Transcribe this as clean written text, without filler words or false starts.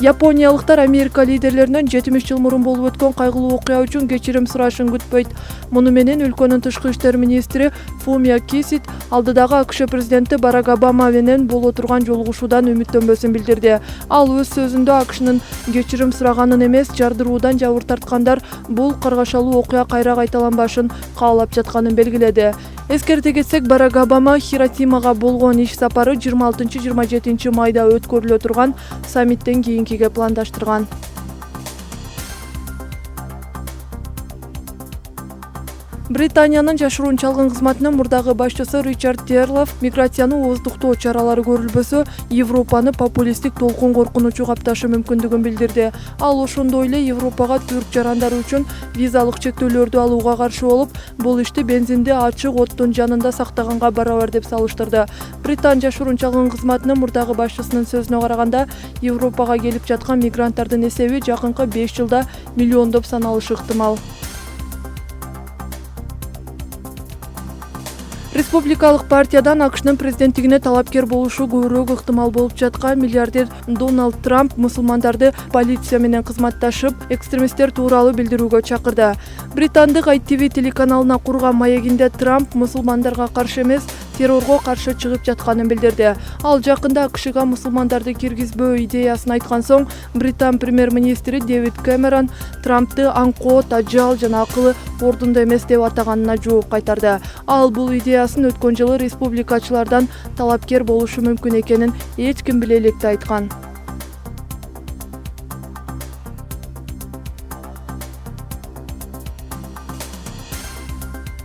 Япониялыктар Америка лидерлеринен 70 жыл мурун болуп өткөн кайгылуу окуя үчүн кечирим сурашын күтпөйт. Муну менен өлкөнүн тышкы иштер министри Фумио Кисида алдыдагы АКШ президенти Барак Обама менен боло турган жолугушуудан үмүттөнбөсүн билдирди. Ал өз сөзүндө АКШнын кечирим сураганын эмес, жардыруудан жабыр тарткандар бул каргашалуу окуя кайра кайталанбашын каалап жатканын белгиледи. Эскерте кетсек, Барак Обама Хиросимага болгон иш сапары 26-27 майда өткөрүлө турган саммиттен кийинкиге пландаштырган. Британиянын жашыруун чалгын кызматынын мурдагы башчысы Ричард Терлов миграцияны ооздуктоо чаралары көрүлбөсө, Европаны популисттик толкун коркунучу капташы мүмкүндүгүн билдирди. Ал ошондой эле Европага түрк жарандары үчүн визалык чектөөлөрдү алууга каршы болуп, бул ишти бензинди ачык оттун жанында сактаганга барабар деп салыштырды. Британ жашыруун чалгын кызматынын мурдагы башчысынын сөзүнө караганда, Европага келип жаткан мигранттардын эсеби жакынкы 5 жылда миллиондоп саналышы ыктымал. Республикалык партиядан АКШнын президенттигине талапкер болушу көбүрөөк ыктымал болуп жаткан миллиардер Дональд Трамп мусулмандарды полиция менен кызматташып, экстремисттер тууралуу билдирүүгө чакырды. Британдык ITV телеканалына курган маегинде Трамп мусулмандарга каршы эмес, террорго каршы чыгып жатканын билдирди. Ал жакында АКШга мусулмандарды киргизбөө идеясын айткан соң, Британ премьер-министри Дэвид Кэмерон Трампты аңкоо, тажал жана акылы ордунда эмес деп атаганына жооп кайтарды. Ал бул идеясын өткөн жылы республикачылардан талапкер болушу мүмкүн экенин эч ким биле электе айткан.